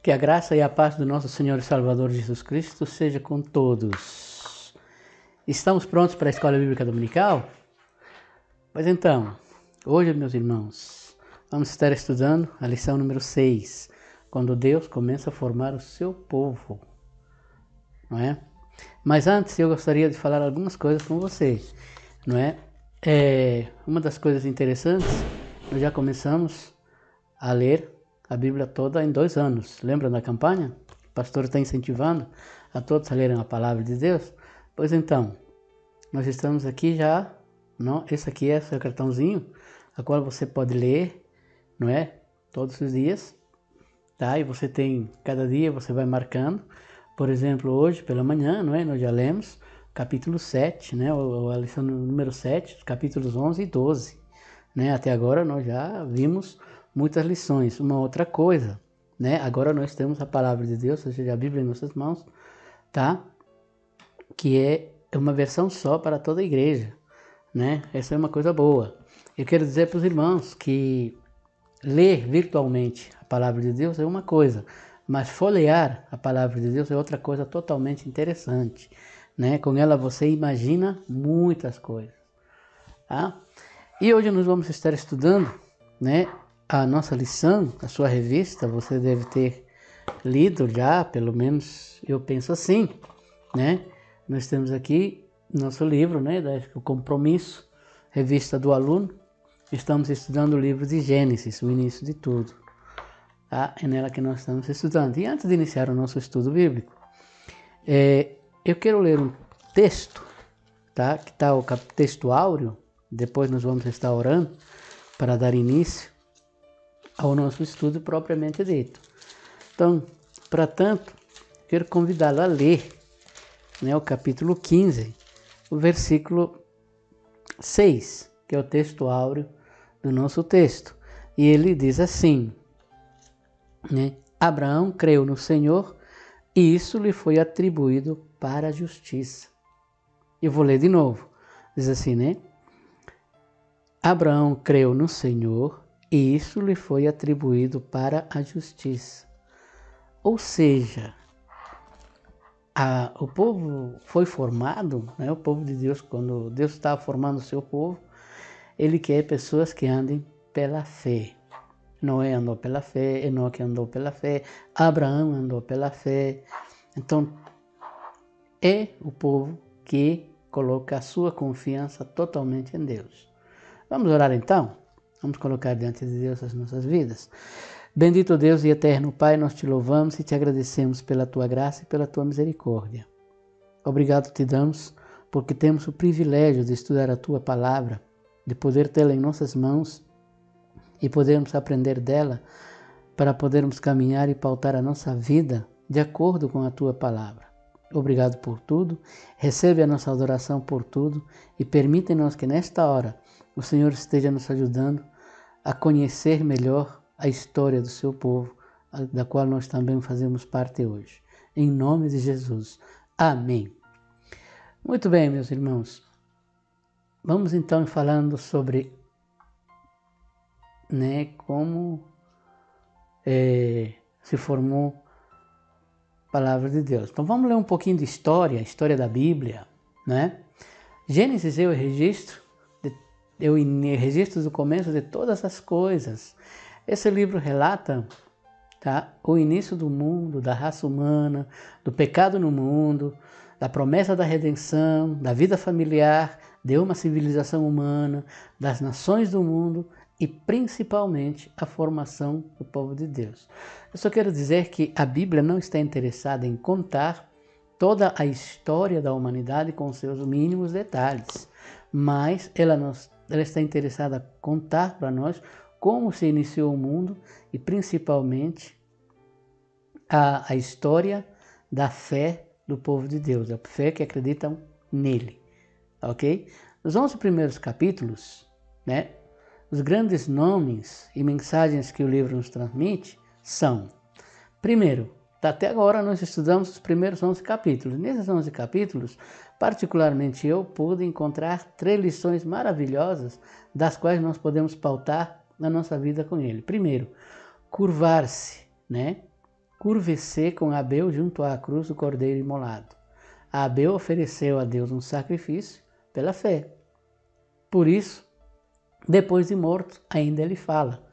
Que a graça e a paz do nosso Senhor e Salvador Jesus Cristo seja com todos. Estamos prontos para a Escola Bíblica Dominical? Pois então, hoje, meus irmãos, vamos estar estudando a lição número 6, quando Deus começa a formar o seu povo, não é? Mas antes eu gostaria de falar algumas coisas com você, não é? Uma das coisas interessantes, nós já começamos a ler a Bíblia toda em 2 anos. Lembra da campanha? O pastor está incentivando a todos a lerem a palavra de Deus. Pois então, nós estamos aqui já, não? Esse aqui é o seu cartãozinho, a qual você pode ler, não é? Todos os dias, tá? E você tem, cada dia você vai marcando. Por exemplo, hoje pela manhã, não é? Nós já lemos capítulo 7, né? A lição número 7, capítulos 11 e 12, né? Até agora nós já vimos muitas lições. Uma outra coisa, né? Agora nós temos a palavra de Deus, ou seja, a Bíblia em nossas mãos, tá? Que é uma versão só para toda a igreja, né? Essa é uma coisa boa. Eu quero dizer para os irmãos que ler virtualmente a palavra de Deus é uma coisa, mas folhear a palavra de Deus é outra coisa totalmente interessante, né? Com ela você imagina muitas coisas, tá? E hoje nós vamos estar estudando, né, a nossa lição, a sua revista. Você deve ter lido já, pelo menos eu penso assim, né? Nós temos aqui nosso livro, né, o Compromisso, revista do aluno. Estamos estudando o livro de Gênesis, o início de tudo, tá? É nela que nós estamos estudando. E antes de iniciar o nosso estudo bíblico, eu quero ler um texto, tá? Que está o texto áureo. Depois nós vamos estar orando para dar início ao nosso estudo propriamente dito. Então, para tanto, quero convidá-lo a ler, né, o capítulo 15, o versículo 6, que é o texto áureo do nosso texto. E ele diz assim, né? Abraão creu no Senhor e isso lhe foi atribuído para a justiça. Eu vou ler de novo. Diz assim, né? Abraão creu no Senhor e isso lhe foi atribuído para a justiça. Ou seja, o povo foi formado, né? O povo de Deus, quando Deus estava formando o seu povo, Ele quer pessoas que andem pela fé. Noé andou pela fé, Enoque andou pela fé, Abraão andou pela fé. Então, é o povo que coloca a sua confiança totalmente em Deus. Vamos orar então? Vamos colocar diante de Deus as nossas vidas. Bendito Deus e eterno Pai, nós te louvamos e te agradecemos pela tua graça e pela tua misericórdia. Obrigado te damos, porque temos o privilégio de estudar a tua palavra, de poder tê-la em nossas mãos e podermos aprender dela para podermos caminhar e pautar a nossa vida de acordo com a tua palavra. Obrigado por tudo, recebe a nossa adoração por tudo e permite-nos que nesta hora o Senhor esteja nos ajudando a conhecer melhor a história do seu povo, da qual nós também fazemos parte hoje. Em nome de Jesus. Amém. Muito bem, meus irmãos. Vamos então falando sobre, né, como se formou a palavra de Deus. Então vamos ler um pouquinho de história, a história da Bíblia, né? Gênesis é o registro do começo de todas as coisas. Esse livro relata, tá, o início do mundo, da raça humana, do pecado no mundo, da promessa da redenção, da vida familiar, de uma civilização humana, das nações do mundo e principalmente a formação do povo de Deus. Eu só quero dizer que a Bíblia não está interessada em contar toda a história da humanidade com seus mínimos detalhes, mas ela está interessada em contar para nós como se iniciou o mundo e principalmente a história da fé do povo de Deus, a fé que acreditam nele, ok? Nos 11 primeiros capítulos, né, os grandes nomes e mensagens que o livro nos transmite são, primeiro, até agora nós estudamos os primeiros 11 capítulos. Nesses 11 capítulos, particularmente eu pude encontrar 3 lições maravilhosas das quais nós podemos pautar na nossa vida com ele. Primeiro, curvar-se, né? curvecer com Abel junto à cruz do cordeiro imolado. Abel ofereceu a Deus um sacrifício pela fé. Por isso, depois de morto, ainda ele fala.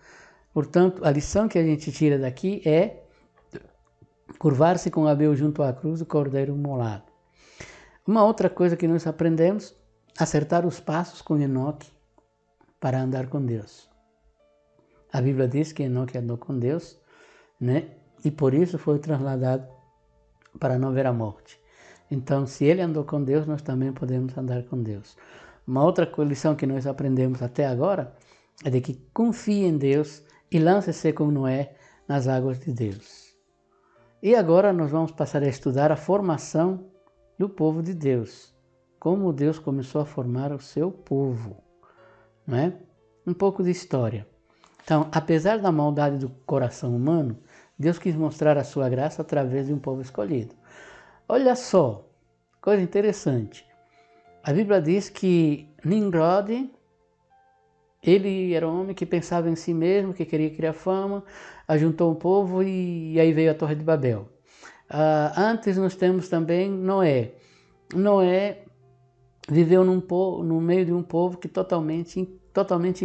Portanto, a lição que a gente tira daqui é curvar-se com Abel junto à cruz do cordeiro imolado. Uma outra coisa que nós aprendemos, acertar os passos com Enoque para andar com Deus. A Bíblia diz que Enoque andou com Deus, né? E por isso foi trasladado para não ver a morte. Então, se ele andou com Deus, nós também podemos andar com Deus. Uma outra lição que nós aprendemos até agora é de que confie em Deus e lance-se com Noé nas águas de Deus. E agora nós vamos passar a estudar a formação do povo de Deus. Como Deus começou a formar o seu povo, não é? Um pouco de história. Então, apesar da maldade do coração humano, Deus quis mostrar a sua graça através de um povo escolhido. Olha só, coisa interessante. A Bíblia diz que Nimrod, ele era um homem que pensava em si mesmo, que queria criar fama, ajuntou um povo e aí veio a Torre de Babel. Antes nós temos também Noé. Noé viveu no meio de um povo que totalmente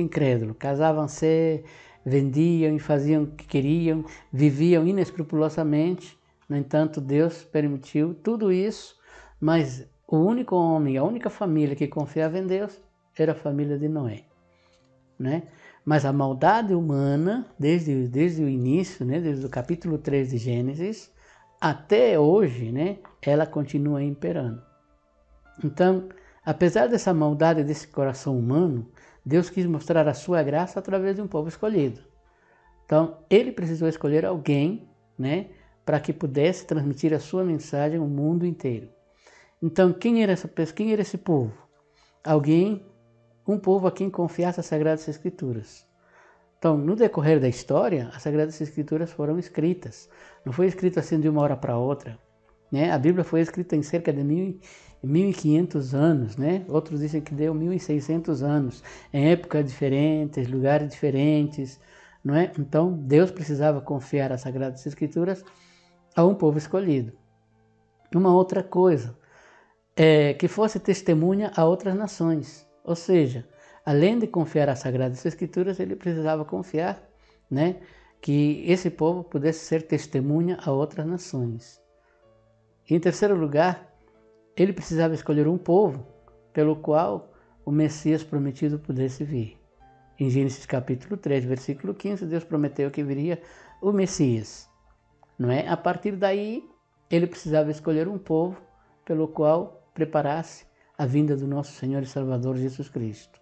incrédulo. Casavam-se, vendiam e faziam o que queriam, viviam inescrupulosamente. No entanto, Deus permitiu tudo isso, mas o único homem, a única família que confiava em Deus era a família de Noé, né? Mas a maldade humana, desde o início, né, desde o capítulo 3 de Gênesis, até hoje, né, ela continua imperando. Então, apesar dessa maldade desse coração humano, Deus quis mostrar a sua graça através de um povo escolhido. Então, ele precisou escolher alguém, né, para que pudesse transmitir a sua mensagem ao mundo inteiro. Então, quem era esse povo? Um povo a quem confiasse as Sagradas Escrituras. Então, no decorrer da história, as Sagradas Escrituras foram escritas. Não foi escrito assim de uma hora para outra, né? A Bíblia foi escrita em cerca de 1.500 anos, né? Outros dizem que deu 1.600 anos, em épocas diferentes, lugares diferentes, não é? Então, Deus precisava confiar as Sagradas Escrituras a um povo escolhido. Uma outra coisa, que fosse testemunha a outras nações. Ou seja, além de confiar às Sagradas Escrituras, ele precisava confiar, né, que esse povo pudesse ser testemunha a outras nações. E, em terceiro lugar, ele precisava escolher um povo pelo qual o Messias prometido pudesse vir. Em Gênesis capítulo 3, versículo 15, Deus prometeu que viria o Messias. Não é? A partir daí, ele precisava escolher um povo pelo qual preparasse a vinda do nosso Senhor e Salvador Jesus Cristo.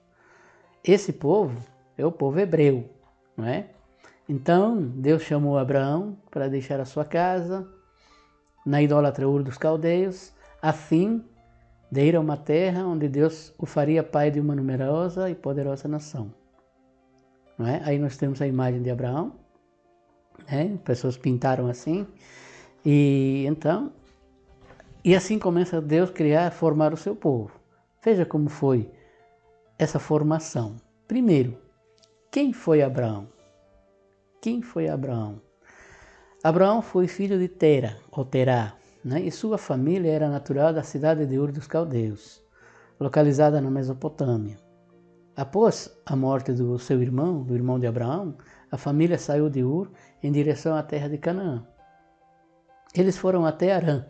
Esse povo é o povo hebreu, não é? Então, Deus chamou Abraão para deixar a sua casa na idólatra Ur dos Caldeus, a fim de ir a uma terra onde Deus o faria pai de uma numerosa e poderosa nação. Não é? Aí nós temos a imagem de Abraão, né? Pessoas pintaram assim, e assim começa Deus formar o seu povo. Veja como foi essa formação. Primeiro, quem foi Abraão? Quem foi Abraão? Abraão foi filho de Terá, né? E sua família era natural da cidade de Ur dos Caldeus, localizada na Mesopotâmia. Após a morte do seu irmão, do irmão de Abraão, a família saiu de Ur em direção à terra de Canaã. Eles foram até Harã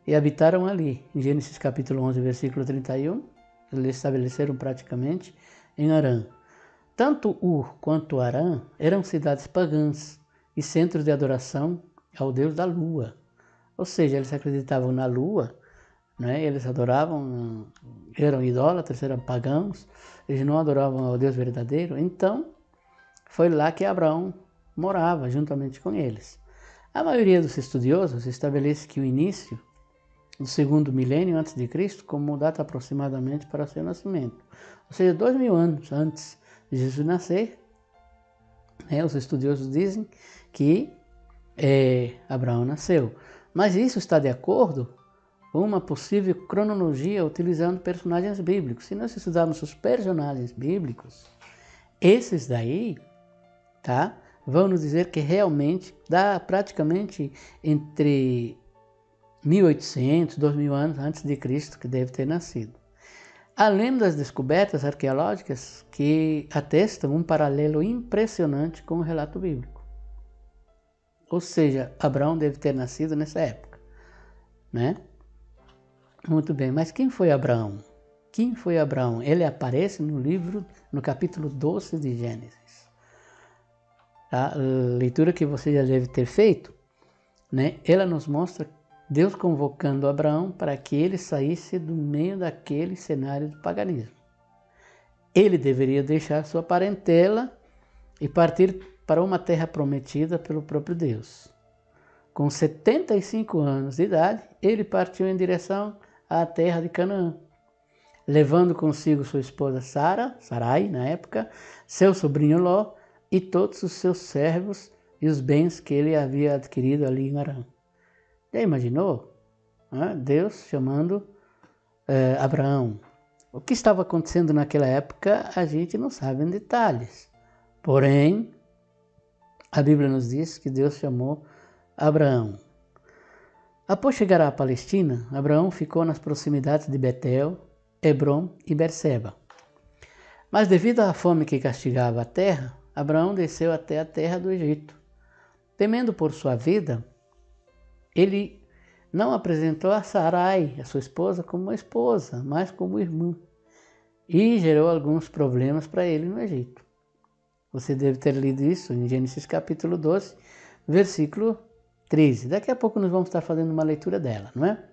e habitaram ali. Em Gênesis capítulo 11, versículo 31, eles estabeleceram praticamente em Harã. Tanto Ur quanto Harã eram cidades pagãs e centros de adoração ao deus da lua. Ou seja, eles acreditavam na lua, né? Eles adoravam, eram idólatras, eram pagãos, eles não adoravam ao Deus verdadeiro. Então, foi lá que Abraão morava, juntamente com eles. A maioria dos estudiosos estabelece que o início do segundo milênio antes de Cristo como data aproximadamente para seu nascimento. Ou seja, 2.000 anos antes de Jesus nascer, né, os estudiosos dizem que Abraão nasceu. Mas isso está de acordo com uma possível cronologia utilizando personagens bíblicos. Se nós estudarmos os personagens bíblicos, esses daí, tá? vão nos dizer que realmente dá praticamente entre 1800, 2000 anos antes de Cristo que deve ter nascido. Além das descobertas arqueológicas que atestam um paralelo impressionante com o relato bíblico. Ou seja, Abraão deve ter nascido nessa época, né? Muito bem, mas quem foi Abraão? Quem foi Abraão? Ele aparece no livro, no capítulo 12 de Gênesis. A leitura que você já deve ter feito, né? Ela nos mostra Deus convocando Abraão para que ele saísse do meio daquele cenário do paganismo. Ele deveria deixar sua parentela e partir para uma terra prometida pelo próprio Deus. Com 75 anos de idade, ele partiu em direção à terra de Canaã, levando consigo sua esposa Sarai, na época, seu sobrinho Ló e todos os seus servos e os bens que ele havia adquirido ali em Harã. Já imaginou? Deus chamando Abraão. O que estava acontecendo naquela época a gente não sabe em detalhes. Porém, a Bíblia nos diz que Deus chamou Abraão. Após chegar à Palestina, Abraão ficou nas proximidades de Betel, Hebrom e Berseba. Mas devido à fome que castigava a terra, Abraão desceu até a terra do Egito. Temendo por sua vida, ele não apresentou a Sarai, a sua esposa, como uma esposa, mas como irmã. E gerou alguns problemas para ele no Egito. Você deve ter lido isso em Gênesis capítulo 12, versículo 13. Daqui a pouco nós vamos estar fazendo uma leitura dela, não é?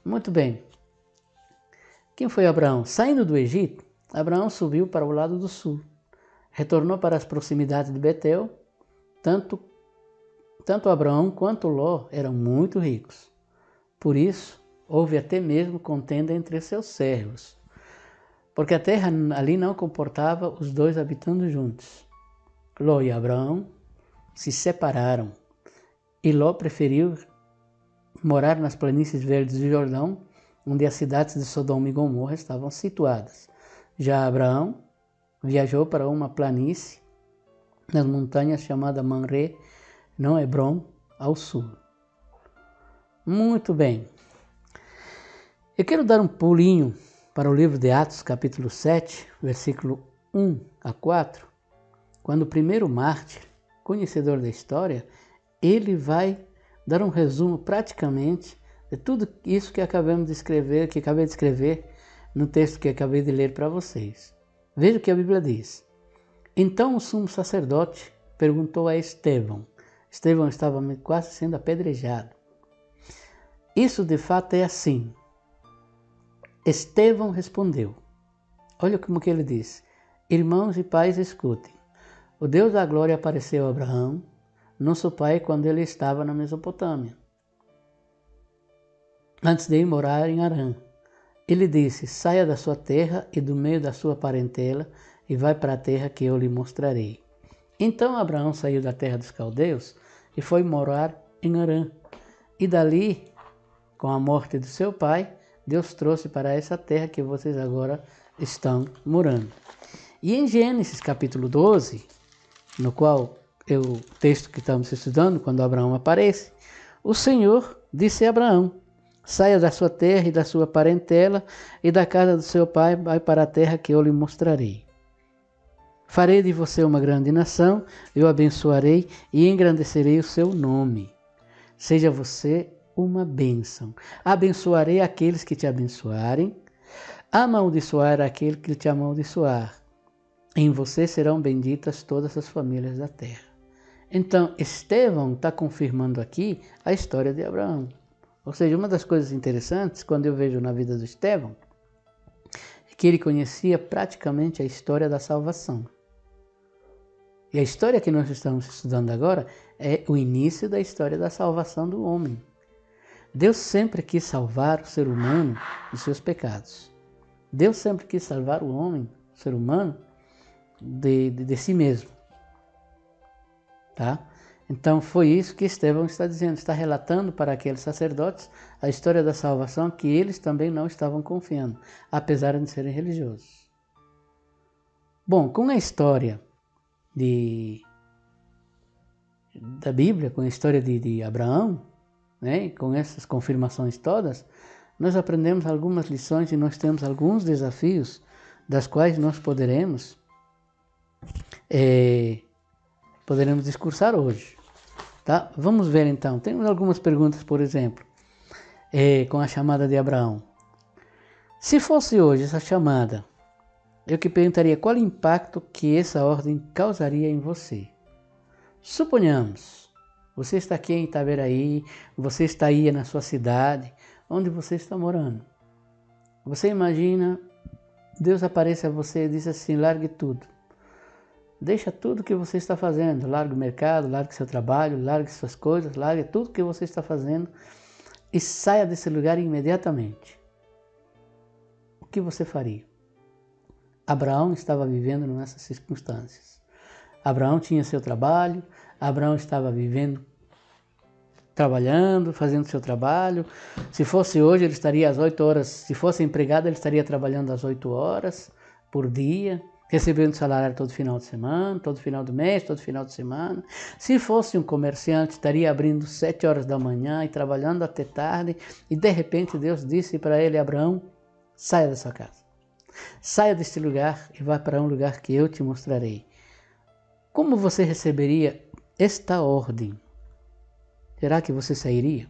Muito bem. Quem foi Abraão? Saindo do Egito, Abraão subiu para o lado do sul. Retornou para as proximidades de Betel. Tanto Abraão quanto Ló eram muito ricos. Por isso, houve até mesmo contenda entre seus servos, porque a terra ali não comportava os dois habitando juntos. Ló e Abraão se separaram, e Ló preferiu morar nas planícies verdes do Jordão, onde as cidades de Sodoma e Gomorra estavam situadas. Já Abraão viajou para uma planície nas montanhas chamada Mamré, no Hebrom, ao sul. Muito bem. Eu quero dar um pulinho para o livro de Atos, capítulo 7, versículo 1 a 4, quando o primeiro mártir, conhecedor da história, ele vai dar um resumo praticamente de tudo isso que acabei de escrever no texto que acabei de ler para vocês. Veja o que a Bíblia diz. Então o sumo sacerdote perguntou a Estevão. Estevão estava quase sendo apedrejado. Isso de fato é assim. Estevão respondeu. Olha como que ele diz. Irmãos e pais, escutem. O Deus da glória apareceu a Abraão, nosso pai, quando ele estava na Mesopotâmia, antes de ir morar em Harã. Ele disse, saia da sua terra e do meio da sua parentela e vai para a terra que eu lhe mostrarei. Então Abraão saiu da terra dos caldeus e foi morar em Harã. E dali, com a morte do seu pai, Deus trouxe para essa terra que vocês agora estão morando. E em Gênesis capítulo 12, no qual o texto que estamos estudando, quando Abraão aparece, o Senhor disse a Abraão, saia da sua terra e da sua parentela e da casa do seu pai, vai para a terra que eu lhe mostrarei. Farei de você uma grande nação, eu abençoarei e engrandecerei o seu nome. Seja você uma bênção. Abençoarei aqueles que te abençoarem, amaldiçoar aquele que te amaldiçoar. Em você serão benditas todas as famílias da terra. Então, Estevão está confirmando aqui a história de Abraão. Ou seja, uma das coisas interessantes, quando eu vejo na vida do Estevão, é que ele conhecia praticamente a história da salvação. E a história que nós estamos estudando agora é o início da história da salvação do homem. Deus sempre quis salvar o ser humano dos seus pecados. Deus sempre quis salvar o homem, o ser humano, de si mesmo. Tá? Então foi isso que Estevão está dizendo, está relatando para aqueles sacerdotes a história da salvação que eles também não estavam confiando, apesar de serem religiosos. Bom, com a história de da Bíblia, com a história de Abraão, né, com essas confirmações todas, nós aprendemos algumas lições e nós temos alguns desafios das quais nós poderemos discursar hoje. Tá? Vamos ver então. Temos algumas perguntas, por exemplo, com a chamada de Abraão. Se fosse hoje essa chamada, eu que perguntaria qual o impacto que essa ordem causaria em você. Suponhamos, você está aqui em Itaberaí, você está aí na sua cidade, onde você está morando. Você imagina, Deus aparece a você e diz assim, largue tudo. Deixa tudo que você está fazendo, largue o mercado, largue seu trabalho, largue suas coisas, largue tudo que você está fazendo e saia desse lugar imediatamente. O que você faria? Abraão estava vivendo nessas circunstâncias. Abraão tinha seu trabalho, Abraão estava vivendo, trabalhando, fazendo seu trabalho. Se fosse hoje, ele estaria às 8 horas, se fosse empregado, ele estaria trabalhando às 8 horas por dia, recebendo salário todo final de semana, todo final do mês, todo final de semana. Se fosse um comerciante, estaria abrindo 7 horas da manhã e trabalhando até tarde, e de repente Deus disse para ele, Abraão, saia da sua casa. Saia deste lugar e vá para um lugar que eu te mostrarei. Como você receberia esta ordem? Será que você sairia?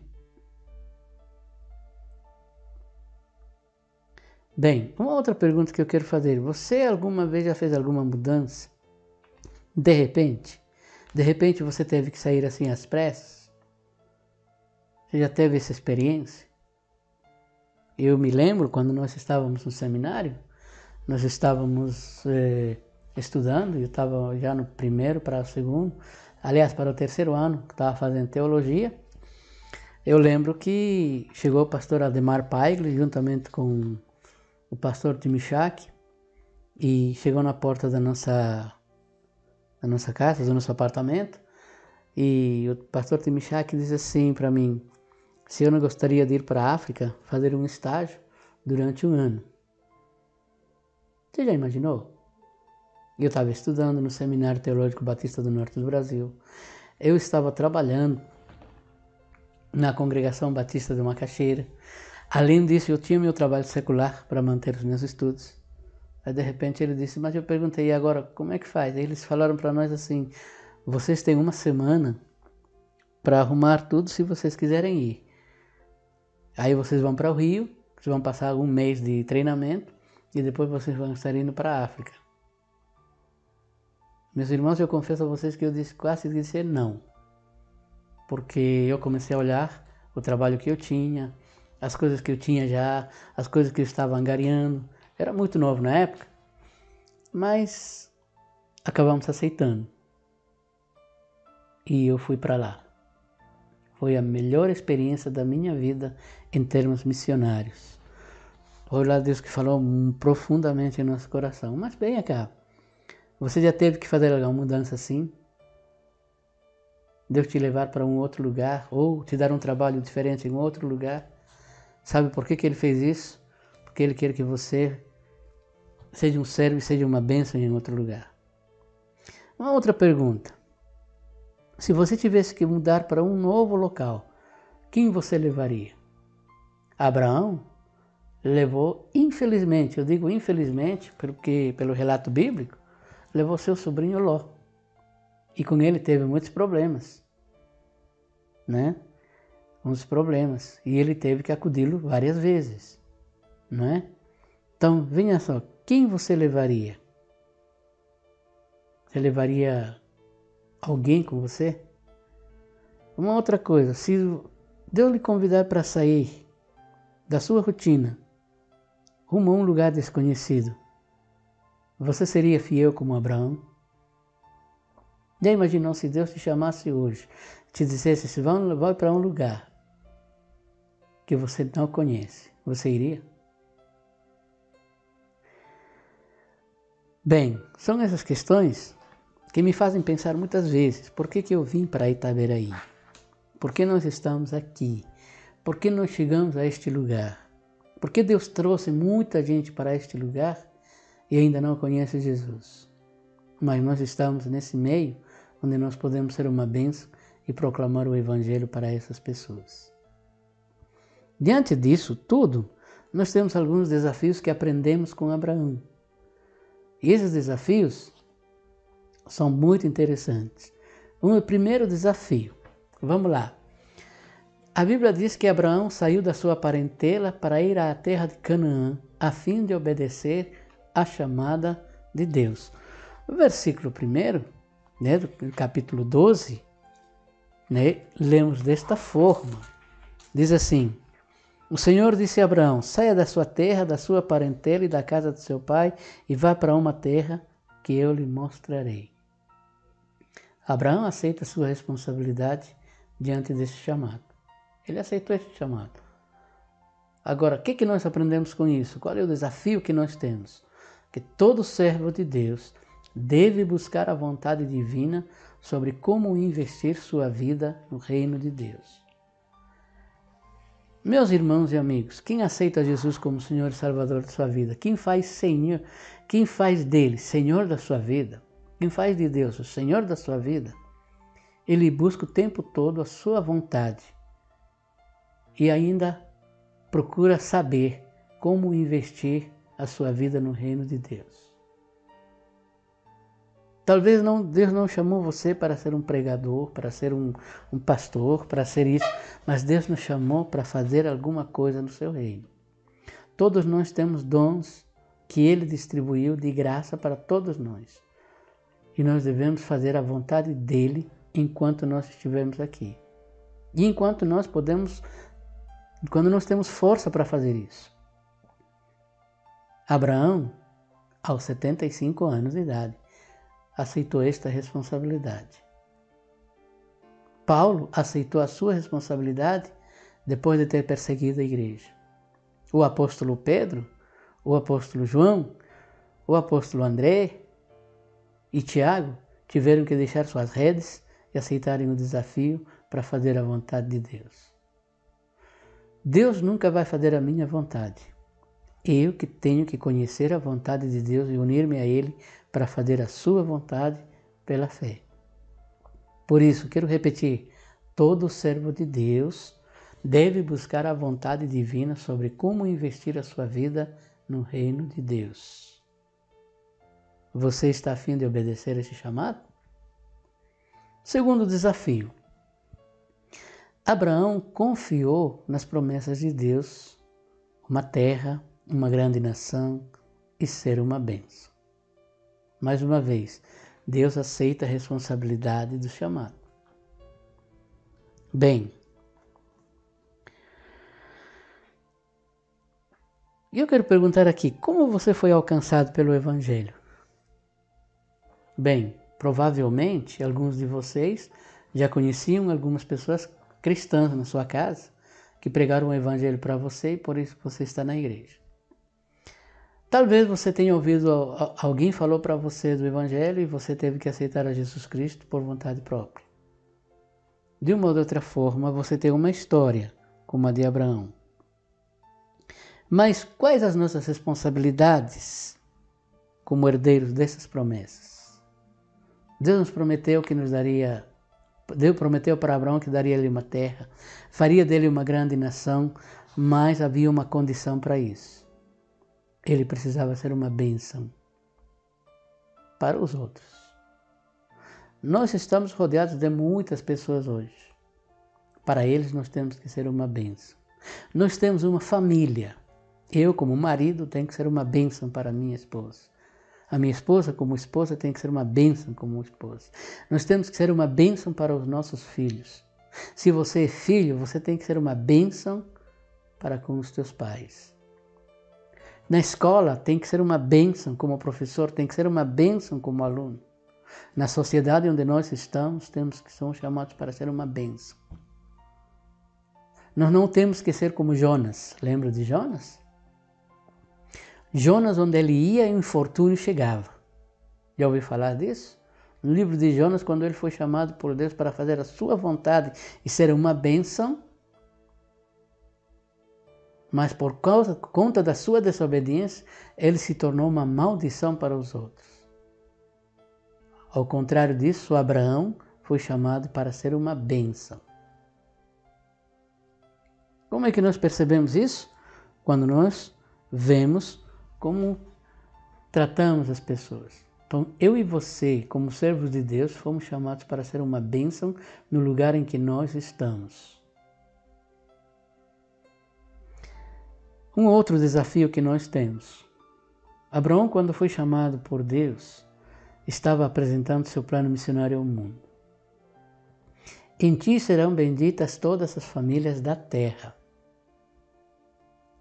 Bem, uma outra pergunta que eu quero fazer. Você alguma vez já fez alguma mudança? De repente você teve que sair assim às pressas? Você já teve essa experiência? Eu me lembro quando nós estávamos no seminário, nós estávamos estudando, eu estava já no primeiro para o segundo, aliás, para o terceiro ano, que estava fazendo teologia. Eu lembro que chegou o pastor Ademar Paigli, juntamente com o pastor Timichak, e chegou na porta da nossa casa, do nosso apartamento, e o pastor Timichak disse assim para mim, se eu não gostaria de ir para a África fazer um estágio durante 1 ano. Você já imaginou? Eu estava estudando no Seminário Teológico Batista do Norte do Brasil. Eu estava trabalhando na Congregação Batista de Macaxeira. Além disso, eu tinha meu trabalho secular para manter os meus estudos. Aí, de repente, ele disse, mas eu perguntei, e agora, como é que faz? Aí eles falaram para nós assim, vocês têm 1 semana para arrumar tudo se vocês quiserem ir. Aí vocês vão para o Rio, vocês vão passar 1 mês de treinamento e depois vocês vão estar indo para a África. Meus irmãos, eu confesso a vocês que eu quase disse não. Porque eu comecei a olhar o trabalho que eu tinha, as coisas que eu tinha já, as coisas que eu estava angariando. Era muito novo na época, mas acabamos aceitando. E eu fui para lá. Foi a melhor experiência da minha vida em termos missionários. Foi lá Deus que falou profundamente em nosso coração. Mas bem cá, você já teve que fazer alguma mudança assim? Deus te levar para um outro lugar ou te dar um trabalho diferente em outro lugar? Sabe por que Ele fez isso? Porque Ele quer que você seja um servo e seja uma bênção em outro lugar. Uma outra pergunta. Se você tivesse que mudar para um novo local, quem você levaria? Abraão levou, infelizmente, eu digo infelizmente, porque pelo relato bíblico, levou seu sobrinho Ló. E com ele teve muitos problemas, né? Muitos problemas. E ele teve que acudi-lo várias vezes, não é? Então, venha só, quem você levaria? Você levaria alguém com você? Uma outra coisa, se Deus lhe convidar para sair da sua rotina, rumo a um lugar desconhecido, você seria fiel como Abraão? Já imaginou se Deus te chamasse hoje, te dissesse, vai para um lugar que você não conhece, você iria? Bem, são essas questões que me fazem pensar muitas vezes, por que eu vim para Itaberaí? Por que nós estamos aqui? Por que nós chegamos a este lugar? Por que Deus trouxe muita gente para este lugar e ainda não conhece Jesus? Mas nós estamos nesse meio onde nós podemos ser uma bênção e proclamar o Evangelho para essas pessoas. Diante disso tudo, nós temos alguns desafios que aprendemos com Abraão. E esses desafios são muito interessantes. O primeiro desafio, vamos lá. A Bíblia diz que Abraão saiu da sua parentela para ir à terra de Canaã, a fim de obedecer à chamada de Deus. No versículo 1, do capítulo 12, lemos desta forma. Diz assim: o Senhor disse a Abraão: saia da sua terra, da sua parentela e da casa de seu pai e vá para uma terra que eu lhe mostrarei. Abraão aceita sua responsabilidade diante desse chamado. Ele aceitou esse chamado. Agora, o que nós aprendemos com isso? Qual é o desafio que nós temos? Que todo servo de Deus deve buscar a vontade divina sobre como investir sua vida no reino de Deus. Meus irmãos e amigos, quem aceita Jesus como Senhor e Salvador de sua vida, quem faz dele Senhor da sua vida, quem faz de Deus o Senhor da sua vida, ele busca o tempo todo a sua vontade e ainda procura saber como investir a sua vida no reino de Deus. Talvez Deus não chamou você para ser um pregador, para ser um pastor, para ser isso, mas Deus nos chamou para fazer alguma coisa no seu reino. Todos nós temos dons que Ele distribuiu de graça para todos nós. E nós devemos fazer a vontade dEle enquanto nós estivermos aqui. E enquanto quando nós temos força para fazer isso. Abraão, aos 75 anos de idade, aceitou esta responsabilidade. Paulo aceitou a sua responsabilidade depois de ter perseguido a igreja. O apóstolo Pedro, o apóstolo João, o apóstolo André e Tiago tiveram que deixar suas redes e aceitarem o desafio para fazer a vontade de Deus. Deus nunca vai fazer a minha vontade. Eu que tenho que conhecer a vontade de Deus e unir-me a Ele para fazer a sua vontade pela fé. Por isso, quero repetir, todo servo de Deus deve buscar a vontade divina sobre como investir a sua vida no reino de Deus. Você está a fim de obedecer esse chamado? Segundo desafio. Abraão confiou nas promessas de Deus, uma terra, uma grande nação e ser uma bênção. Mais uma vez, Deus aceita a responsabilidade do chamado. Bem, eu quero perguntar aqui, como você foi alcançado pelo Evangelho? Bem, provavelmente alguns de vocês já conheciam algumas pessoas cristãs na sua casa que pregaram o Evangelho para você e por isso você está na igreja. Talvez você tenha ouvido, alguém falou para você do Evangelho e você teve que aceitar a Jesus Cristo por vontade própria. De uma ou de outra forma, você tem uma história como a de Abraão. Mas quais as nossas responsabilidades como herdeiros dessas promessas? Deus nos prometeu que nos daria, Deus prometeu para Abraão que daria-lhe uma terra, faria dele uma grande nação, mas havia uma condição para isso. Ele precisava ser uma bênção para os outros. Nós estamos rodeados de muitas pessoas hoje. Para eles nós temos que ser uma bênção. Nós temos uma família. Eu, como marido, tenho que ser uma bênção para a minha esposa. A minha esposa, como esposa, tem que ser uma bênção como esposa. Nós temos que ser uma bênção para os nossos filhos. Se você é filho, você tem que ser uma bênção para com os teus pais. Na escola tem que ser uma bênção como professor, tem que ser uma bênção como aluno. Na sociedade onde nós estamos, somos chamados para ser uma bênção. Nós não temos que ser como Jonas. Lembra de Jonas? Jonas, onde ele ia, o infortúnio chegava. Já ouviu falar disso? No livro de Jonas, quando ele foi chamado por Deus para fazer a sua vontade e ser uma bênção, mas por conta da sua desobediência, ele se tornou uma maldição para os outros. Ao contrário disso, Abraão foi chamado para ser uma bênção. Como é que nós percebemos isso? Quando nós vemos como tratamos as pessoas. Então, eu e você, como servos de Deus, fomos chamados para ser uma bênção no lugar em que nós estamos. Um outro desafio que nós temos. Abraão, quando foi chamado por Deus, estava apresentando seu plano missionário ao mundo. Em ti serão benditas todas as famílias da terra.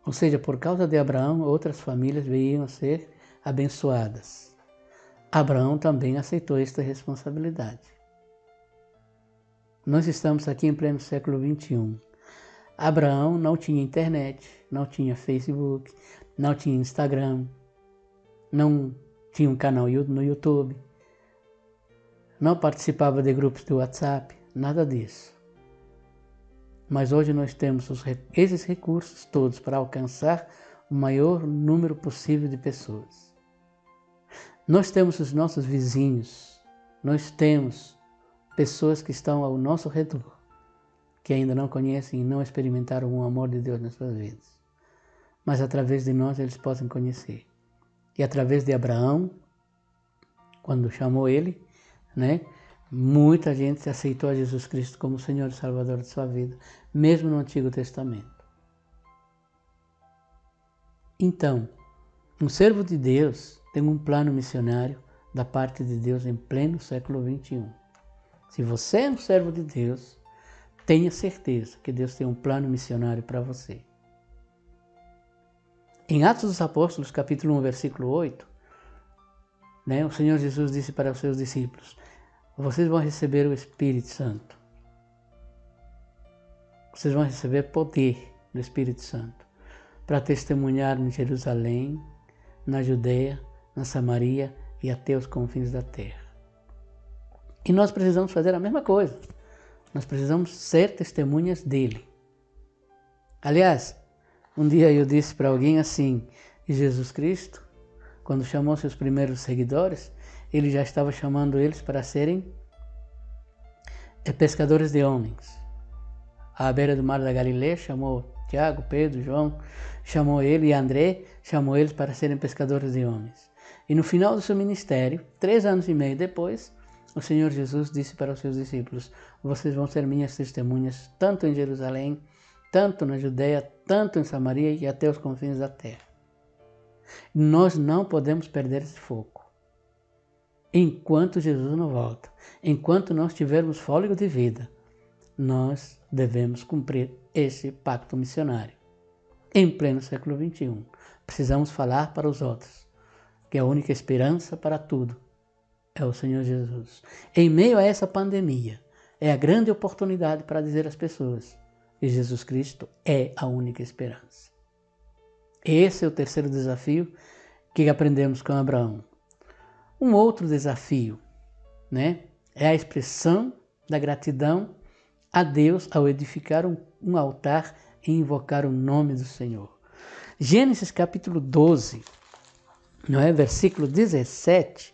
Ou seja, por causa de Abraão, outras famílias viriam a ser abençoadas. Abraão também aceitou esta responsabilidade. Nós estamos aqui em pleno século XXI. Abraão não tinha internet, não tinha Facebook, não tinha Instagram, não tinha um canal no YouTube, não participava de grupos de WhatsApp, nada disso. Mas hoje nós temos esses recursos todos para alcançar o maior número possível de pessoas. Nós temos os nossos vizinhos, nós temos pessoas que estão ao nosso redor, que ainda não conhecem e não experimentaram o amor de Deus nas suas vidas. Mas através de nós eles podem conhecer. E através de Abraão, quando chamou ele, muita gente aceitou a Jesus Cristo como Senhor e Salvador de sua vida, mesmo no Antigo Testamento. Então, um servo de Deus tem um plano missionário da parte de Deus em pleno século XXI. Se você é um servo de Deus, tenha certeza que Deus tem um plano missionário para você. Em Atos dos Apóstolos, capítulo 1, versículo 8, o Senhor Jesus disse para os seus discípulos: vocês vão receber o Espírito Santo. Vocês vão receber poder do Espírito Santo para testemunhar em Jerusalém, na Judeia, na Samaria e até os confins da terra. E nós precisamos fazer a mesma coisa. Nós precisamos ser testemunhas dele. Aliás, um dia eu disse para alguém assim, que Jesus Cristo, quando chamou seus primeiros seguidores, ele já estava chamando eles para serem pescadores de homens. À beira do mar da Galileia, chamou Tiago, Pedro, João, chamou ele e André, chamou eles para serem pescadores de homens. E no final do seu ministério, 3 anos e meio depois, o Senhor Jesus disse para os seus discípulos: vocês vão ser minhas testemunhas, tanto em Jerusalém, tanto na Judeia, tanto em Samaria e até os confins da terra. Nós não podemos perder esse foco. Enquanto Jesus não volta, enquanto nós tivermos fôlego de vida, nós devemos cumprir esse pacto missionário. Em pleno século XXI, precisamos falar para os outros que a única esperança para tudo é o Senhor Jesus. Em meio a essa pandemia, é a grande oportunidade para dizer às pessoas que Jesus Cristo é a única esperança. Esse é o terceiro desafio que aprendemos com Abraão. Um outro desafio, é a expressão da gratidão a Deus ao edificar um altar e invocar o nome do Senhor. Gênesis capítulo 12, versículo 17,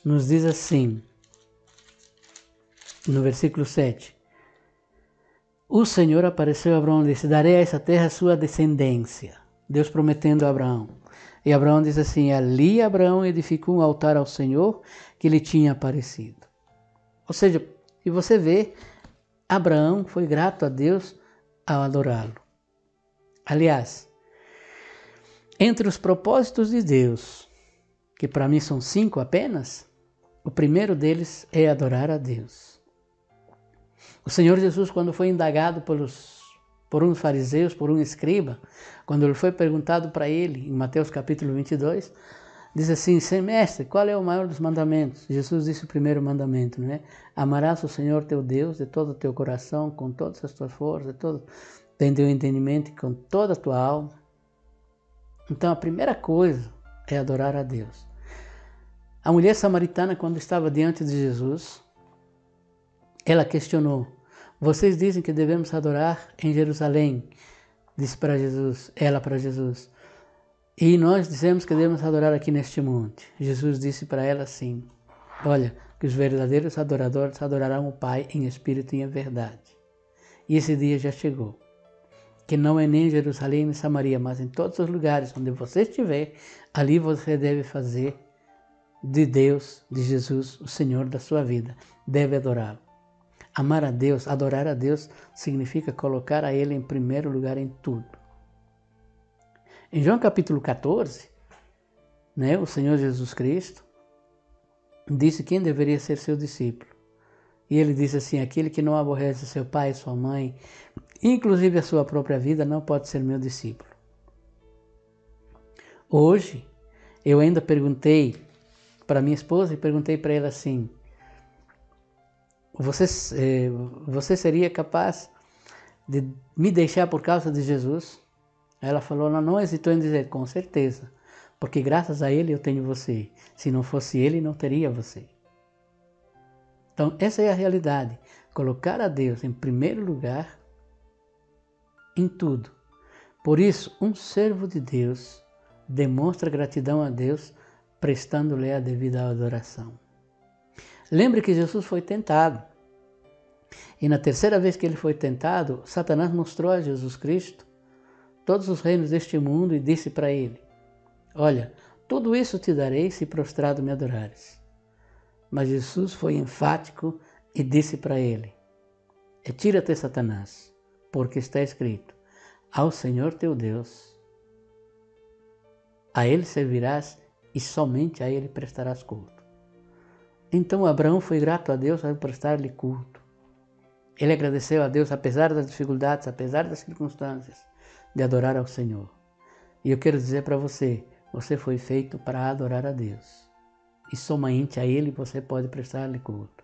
nos diz assim, no versículo 7, o Senhor apareceu a Abraão e disse: darei a essa terra a sua descendência. Deus prometendo a Abraão. E Abraão diz assim: ali Abraão edificou um altar ao Senhor que lhe tinha aparecido. Ou seja, e você vê, Abraão foi grato a Deus ao adorá-lo. Aliás, entre os propósitos de Deus, que para mim são 5 apenas, o primeiro deles é adorar a Deus. O Senhor Jesus, quando foi indagado por uns fariseus, por um escriba, quando ele foi perguntado para ele, em Mateus capítulo 22, diz assim: mestre, qual é o maior dos mandamentos? Jesus disse o primeiro mandamento, amarás o Senhor teu Deus de todo o teu coração, com todas as tuas forças, tem teu entendimento e com toda a tua alma. Então a primeira coisa é adorar a Deus. A mulher samaritana, quando estava diante de Jesus, ela questionou: vocês dizem que devemos adorar em Jerusalém, disse ela para Jesus, e nós dizemos que devemos adorar aqui neste monte. Jesus disse para ela assim: Olha, que os verdadeiros adoradores adorarão o Pai em espírito e em verdade. E esse dia já chegou. Que não é nem em Jerusalém nem em Samaria, mas em todos os lugares onde você estiver, ali você deve fazer de Deus, de Jesus, o Senhor da sua vida. Deve adorá-lo. Amar a Deus, adorar a Deus, significa colocar a Ele em primeiro lugar em tudo. Em João capítulo 14, o Senhor Jesus Cristo disse quem deveria ser seu discípulo. E ele disse assim, aquele que não aborrece seu pai e sua mãe, inclusive a sua própria vida, não pode ser meu discípulo. Hoje, eu ainda perguntei para minha esposa e perguntei para ela assim, você seria capaz de me deixar por causa de Jesus? Ela falou, não hesitou em dizer, com certeza, porque graças a Ele eu tenho você. Se não fosse Ele, não teria você. Então, essa é a realidade. Colocar a Deus em primeiro lugar em tudo. Por isso, um servo de Deus demonstra gratidão a Deus, prestando-lhe a devida adoração. Lembre que Jesus foi tentado. E na terceira vez que ele foi tentado, Satanás mostrou a Jesus Cristo todos os reinos deste mundo e disse para ele, olha, tudo isso te darei se prostrado me adorares. Mas Jesus foi enfático e disse para ele, retira-te, Satanás, porque está escrito, ao Senhor teu Deus, a Ele servirás e somente a Ele prestarás culto. Então Abraão foi grato a Deus ao prestar-lhe culto. Ele agradeceu a Deus, apesar das dificuldades, apesar das circunstâncias, de adorar ao Senhor. E eu quero dizer para você, você foi feito para adorar a Deus. E somente a Ele você pode prestar-lhe culto.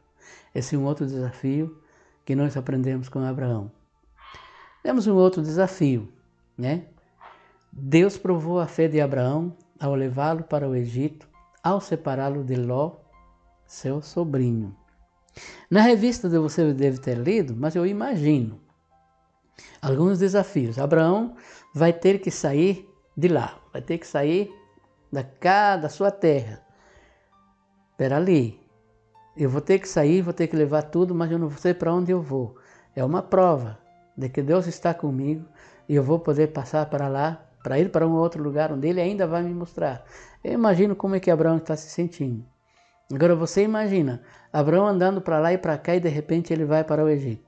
Esse é um outro desafio que nós aprendemos com Abraão. Temos um outro desafio, Deus provou a fé de Abraão ao levá-lo para o Egito, ao separá-lo de Ló, seu sobrinho. Na revista você deve ter lido, mas eu imagino alguns desafios. Abraão vai ter que sair de lá, vai ter que sair da sua terra. Espera ali, eu vou ter que sair, vou ter que levar tudo, mas eu não sei para onde eu vou. É uma prova de que Deus está comigo e eu vou poder passar para lá, para ir para um outro lugar onde Ele ainda vai me mostrar. Eu imagino como é que Abraão está se sentindo. Agora você imagina, Abraão andando para lá e para cá e de repente ele vai para o Egito.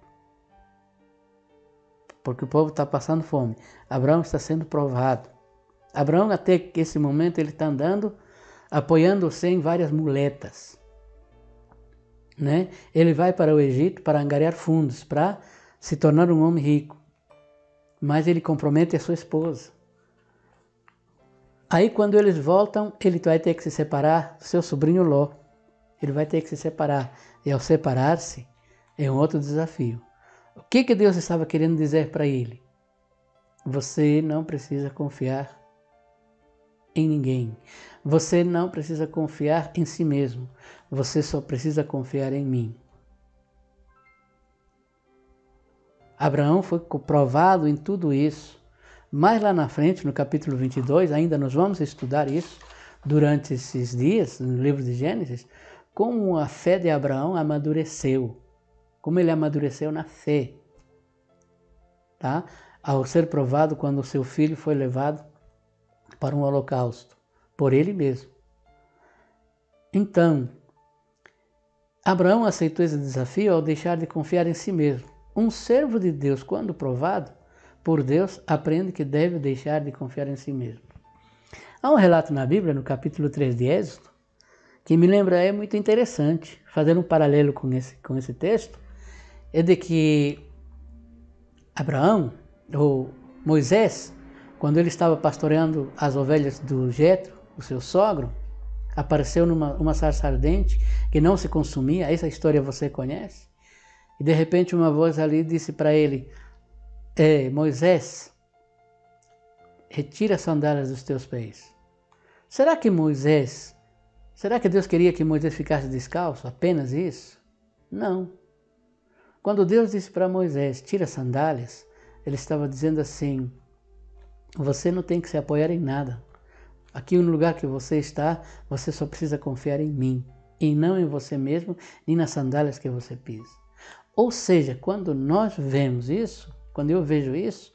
Porque o povo está passando fome. Abraão está sendo provado. Abraão até esse momento ele está andando, apoiando-se em várias muletas. Ele vai para o Egito para angariar fundos, para se tornar um homem rico. Mas ele compromete a sua esposa. Aí quando eles voltam, ele vai ter que se separar do seu sobrinho Ló. Ele vai ter que se separar. E ao separar-se, é um outro desafio. O que Deus estava querendo dizer para ele? Você não precisa confiar em ninguém. Você não precisa confiar em si mesmo. Você só precisa confiar em mim. Abraão foi provado em tudo isso. Mais lá na frente, no capítulo 22, ainda nós vamos estudar isso durante esses dias, no livro de Gênesis, como a fé de Abraão amadureceu. Como ele amadureceu na fé. Ao ser provado quando o seu filho foi levado para um holocausto, por ele mesmo. Então, Abraão aceitou esse desafio ao deixar de confiar em si mesmo. Um servo de Deus, quando provado por Deus, aprende que deve deixar de confiar em si mesmo. Há um relato na Bíblia, no capítulo 3 de Êxodo, que me lembra, é muito interessante, fazendo um paralelo com esse texto, é de que Abraão, ou Moisés, quando ele estava pastoreando as ovelhas do Jetro, o seu sogro, apareceu numa sarça ardente que não se consumia, essa história você conhece, e de repente uma voz ali disse para ele, Moisés, retira as sandálias dos teus pés. Será que Deus queria que Moisés ficasse descalço? Apenas isso? Não. Quando Deus disse para Moisés, tira as sandálias, ele estava dizendo assim, você não tem que se apoiar em nada. Aqui no lugar que você está, você só precisa confiar em mim. e não em você mesmo, nem nas sandálias que você pisa. Ou seja, quando nós vemos isso, quando eu vejo isso,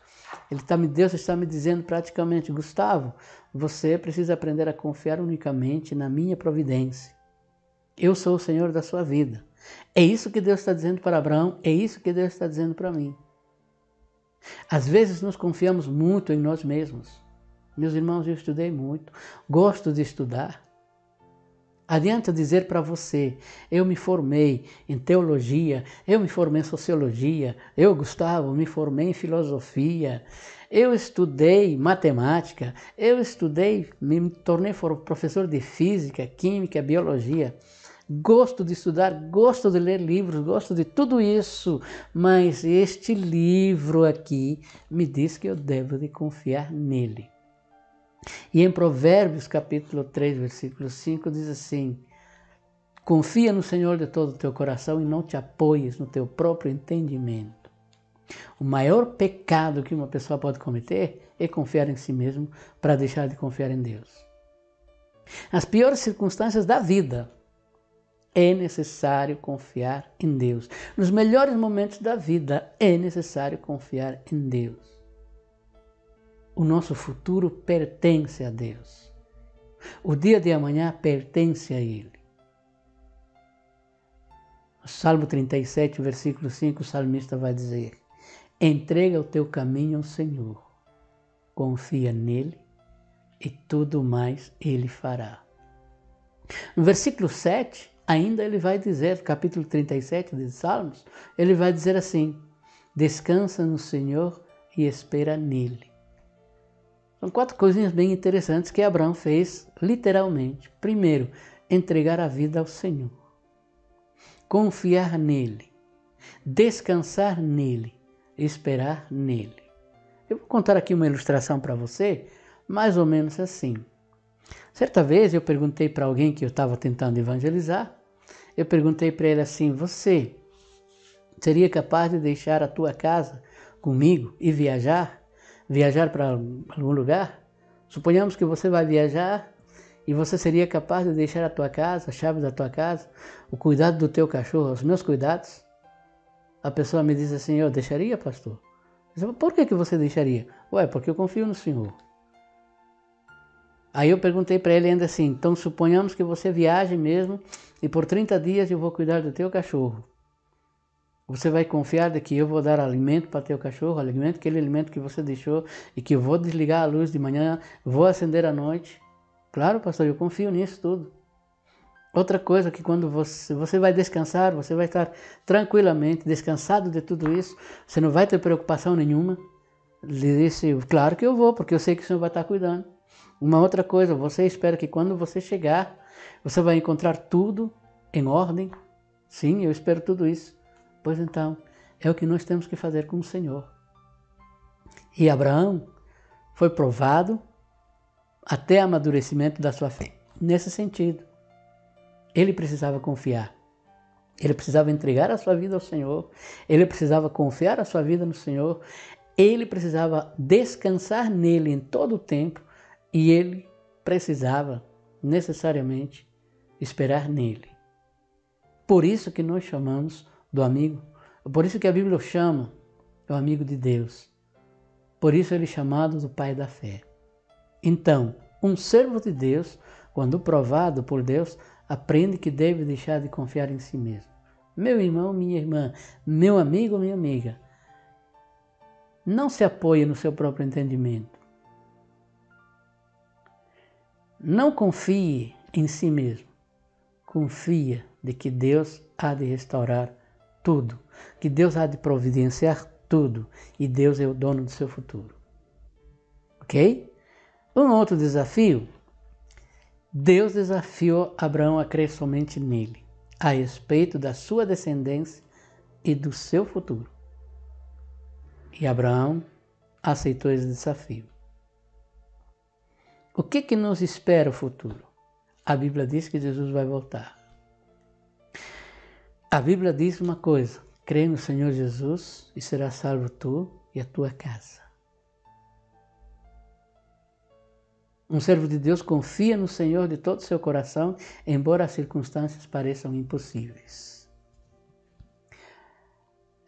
Deus está me dizendo praticamente, Gustavo, você precisa aprender a confiar unicamente na minha providência. Eu sou o Senhor da sua vida. É isso que Deus está dizendo para Abraão, é isso que Deus está dizendo para mim. Às vezes nós confiamos muito em nós mesmos. Meus irmãos, eu estudei muito, gosto de estudar. Adianta dizer para você, eu me formei em teologia, eu me formei em sociologia, eu, Gustavo, me formei em filosofia, eu estudei matemática, me tornei professor de física, química, biologia. Gosto de estudar, gosto de ler livros, gosto de tudo isso, mas este livro aqui me diz que eu devo de confiar nele. E em Provérbios capítulo 3, versículo 5, diz assim, confia no Senhor de todo o teu coração e não te apoies no teu próprio entendimento. O maior pecado que uma pessoa pode cometer é confiar em si mesmo para deixar de confiar em Deus. Nas piores circunstâncias da vida, é necessário confiar em Deus. Nos melhores momentos da vida, é necessário confiar em Deus. O nosso futuro pertence a Deus. O dia de amanhã pertence a Ele. No Salmo 37, versículo 5, o salmista vai dizer, entrega o teu caminho ao Senhor, confia nele e tudo mais Ele fará. No versículo 7, ainda ele vai dizer, capítulo 37 de Salmos, ele vai dizer assim, descansa no Senhor e espera nele. São 4 coisinhas bem interessantes que Abraão fez, literalmente. Primeiro, entregar a vida ao Senhor. Confiar nele. Descansar nele. Esperar nele. Eu vou contar aqui uma ilustração para você, mais ou menos assim. Certa vez eu perguntei para alguém que eu estava tentando evangelizar, eu perguntei para ele assim, você seria capaz de deixar a tua casa comigo e viajar para algum lugar? Suponhamos que você vai viajar e você seria capaz de deixar a tua casa, a chave da tua casa, o cuidado do teu cachorro, os meus cuidados? A pessoa me diz assim, eu deixaria, pastor? Eu disse, por que você deixaria? Ué, porque eu confio no Senhor. Aí eu perguntei para ele ainda assim, então suponhamos que você viaje mesmo e por 30 dias eu vou cuidar do teu cachorro. Você vai confiar de que eu vou dar alimento para teu cachorro, aquele alimento que você deixou e que eu vou desligar a luz de manhã, vou acender à noite? Claro, pastor, eu confio nisso tudo. Outra coisa que quando você vai descansar, você vai estar tranquilamente, descansado de tudo isso, você não vai ter preocupação nenhuma. Ele disse, claro que eu vou, porque eu sei que o Senhor vai estar cuidando. Uma outra coisa, você espera que quando você chegar, você vai encontrar tudo em ordem? Sim, eu espero tudo isso. Pois então, é o que nós temos que fazer com o Senhor. E Abraão foi provado até amadurecimento da sua fé. Nesse sentido, ele precisava confiar. Ele precisava entregar a sua vida ao Senhor. Ele precisava confiar a sua vida no Senhor. Ele precisava descansar nele em todo o tempo. E ele precisava, necessariamente, esperar nele. Por isso que nós chamamos do amigo. Por isso que a Bíblia o chama o amigo de Deus. Por isso ele é chamado do Pai da fé. Então, um servo de Deus, quando provado por Deus, aprende que deve deixar de confiar em si mesmo. Meu irmão, minha irmã, meu amigo, minha amiga, não se apoie no seu próprio entendimento. Não confie em si mesmo. Confia de que Deus há de restaurar tudo, que Deus há de providenciar tudo e Deus é o dono do seu futuro. Ok? Um outro desafio, Deus desafiou Abraão a crer somente nele, a respeito da sua descendência e do seu futuro. E Abraão aceitou esse desafio. O que nos espera o futuro? A Bíblia diz que Jesus vai voltar. A Bíblia diz uma coisa, crê no Senhor Jesus e serás salvo tu e a tua casa. Um servo de Deus confia no Senhor de todo o seu coração, embora as circunstâncias pareçam impossíveis.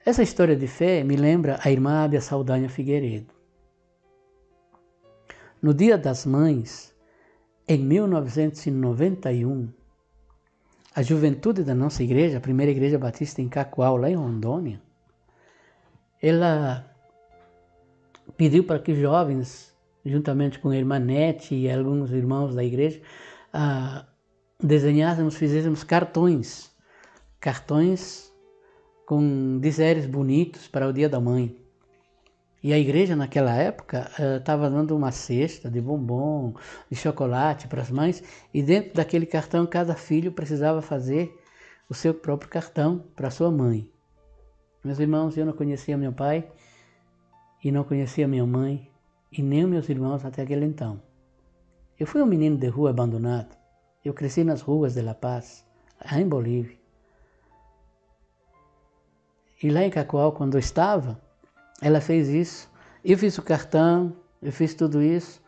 Essa história de fé me lembra a irmã Ábia Saldanha Figueiredo. No Dia das Mães, em 1991, a juventude da nossa igreja, a primeira igreja batista em Cacoal, lá em Rondônia, ela pediu para que jovens, juntamente com a irmã Nete e alguns irmãos da igreja, desenhássemos, fizéssemos cartões com dizeres bonitos para o Dia da Mãe. E a igreja naquela época estava dando uma cesta de bombom, de chocolate para as mães, e dentro daquele cartão cada filho precisava fazer o seu próprio cartão para sua mãe. Meus irmãos, eu não conhecia meu pai e não conhecia minha mãe e nem meus irmãos até aquele então. Eu fui um menino de rua abandonado. Eu cresci nas ruas de La Paz, lá em Bolívia. E lá em Cacoal, quando eu estava, ela fez isso. Eu fiz o cartão, eu fiz tudo isso.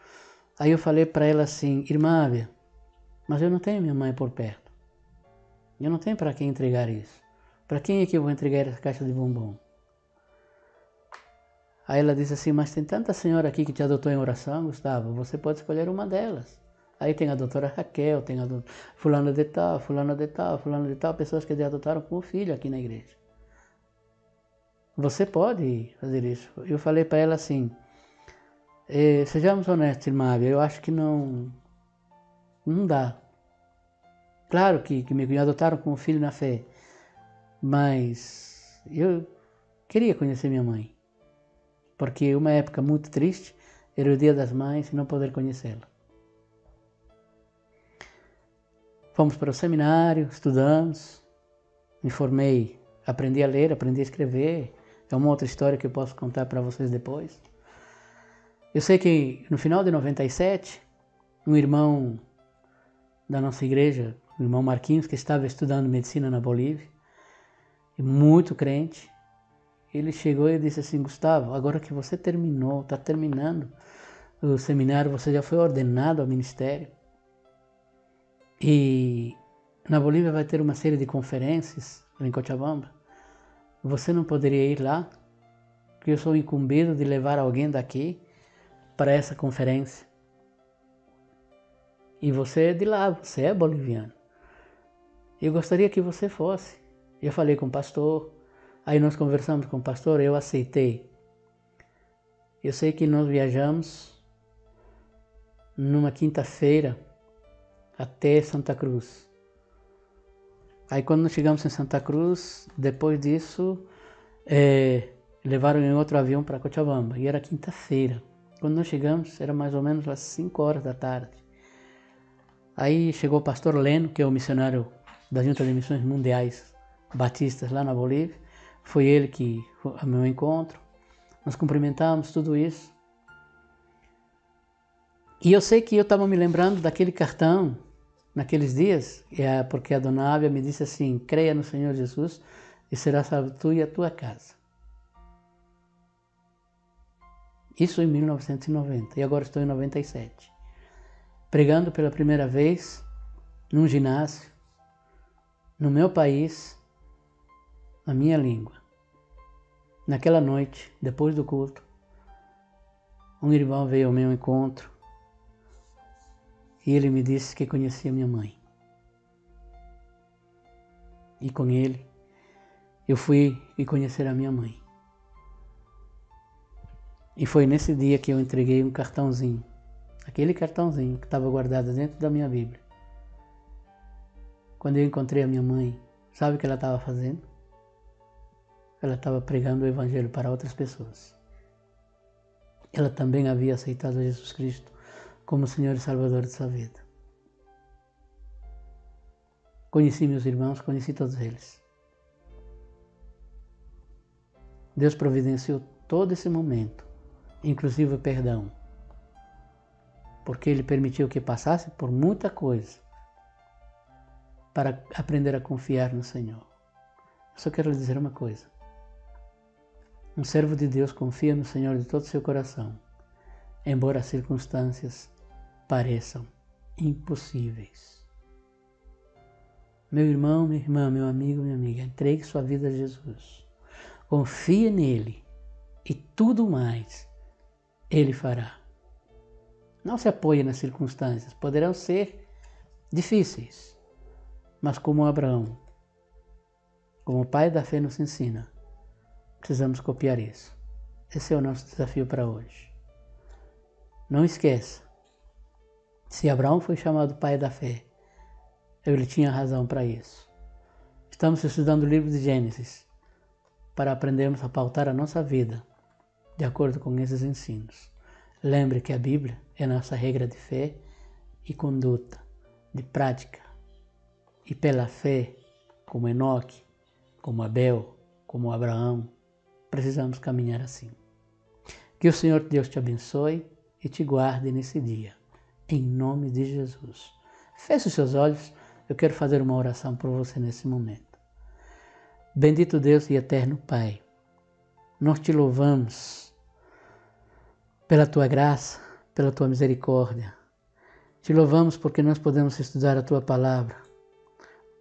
Aí eu falei para ela assim: irmã Ábia, mas eu não tenho minha mãe por perto. Eu não tenho para quem entregar isso. Para quem é que eu vou entregar essa caixa de bombom? Aí ela disse assim: mas tem tanta senhora aqui que te adotou em oração, Gustavo, você pode escolher uma delas. Aí tem a doutora Raquel, tem a fulana de tal, fulana de tal, fulana de tal, pessoas que te adotaram como filho aqui na igreja. Você pode fazer isso. Eu falei para ela assim: sejamos honestos, irmã Ábia, eu acho que não dá. Claro que me adotaram como filho na fé, mas eu queria conhecer minha mãe, porque uma época muito triste era o Dia das Mães e não poder conhecê-la. Fomos para o seminário, estudamos, me formei, aprendi a ler, aprendi a escrever. É uma outra história que eu posso contar para vocês depois. Eu sei que no final de 97, um irmão da nossa igreja, o irmão Marquinhos, que estava estudando medicina na Bolívia, muito crente, ele chegou e disse assim: Gustavo, agora que você está terminando o seminário, você já foi ordenado ao ministério. E na Bolívia vai ter uma série de conferências em Cochabamba. Você não poderia ir lá? Porque eu sou incumbido de levar alguém daqui para essa conferência. E você é de lá, você é boliviano. Eu gostaria que você fosse. Eu falei com o pastor, aí nós conversamos com o pastor, eu aceitei. Eu sei que nós viajamos numa quinta-feira até Santa Cruz. Aí quando nós chegamos em Santa Cruz, depois disso, levaram em outro avião para Cochabamba, e era quinta-feira. Quando nós chegamos, era mais ou menos às 5 horas da tarde. Aí chegou o pastor Leno, que é o missionário da Junta de Missões Mundiais Batistas lá na Bolívia. Foi ele que foi ao meu encontro. Nós cumprimentamos, tudo isso. E eu sei que eu estava me lembrando daquele cartão, naqueles dias, porque a dona Ábia me disse assim: creia no Senhor Jesus e será salvo tu e a tua casa. Isso em 1990, e agora estou em 97. Pregando pela primeira vez num ginásio, no meu país, na minha língua. Naquela noite, depois do culto, um irmão veio ao meu encontro e ele me disse que conhecia minha mãe. E com ele, eu fui conhecer a minha mãe. E foi nesse dia que eu entreguei um cartãozinho, aquele cartãozinho que estava guardado dentro da minha Bíblia. Quando eu encontrei a minha mãe, sabe o que ela estava fazendo? Ela estava pregando o Evangelho para outras pessoas. Ela também havia aceitado Jesus Cristo como Senhor e Salvador de sua vida. Conheci meus irmãos, conheci todos eles. Deus providenciou todo esse momento, inclusive o perdão, porque Ele permitiu que passasse por muita coisa para aprender a confiar no Senhor. Eu só quero lhe dizer uma coisa: um servo de Deus confia no Senhor de todo o seu coração, embora as circunstâncias pareçam impossíveis. Meu irmão, minha irmã, meu amigo, minha amiga, entregue sua vida a Jesus. Confie nele e tudo mais ele fará. Não se apoie nas circunstâncias, poderão ser difíceis, mas como Abraão, como o pai da fé nos ensina, precisamos copiar isso. Esse é o nosso desafio para hoje. Não esqueça, se Abraão foi chamado pai da fé, ele tinha razão para isso. Estamos estudando o livro de Gênesis para aprendermos a pautar a nossa vida de acordo com esses ensinos. Lembre que a Bíblia é nossa regra de fé e conduta, de prática. E pela fé, como Enoque, como Abel, como Abraão, precisamos caminhar assim. Que o Senhor Deus te abençoe e te guarde nesse dia, em nome de Jesus. Feche os seus olhos, eu quero fazer uma oração por você nesse momento. Bendito Deus e eterno Pai, nós te louvamos pela tua graça, pela tua misericórdia. Te louvamos porque nós podemos estudar a tua palavra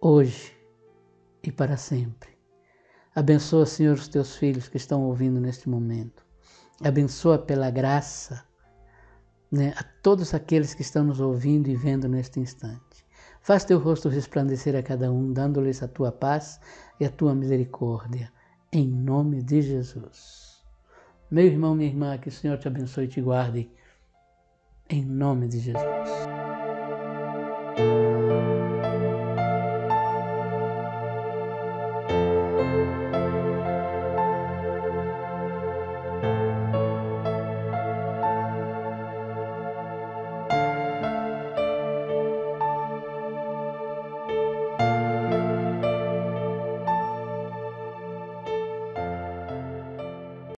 hoje e para sempre. Abençoa, Senhor, os teus filhos que estão ouvindo neste momento. Abençoa pela graça, a todos aqueles que estão nos ouvindo e vendo neste instante. Faz teu rosto resplandecer a cada um, dando-lhes a tua paz e a tua misericórdia, em nome de Jesus. Meu irmão, minha irmã, que o Senhor te abençoe e te guarde, em nome de Jesus.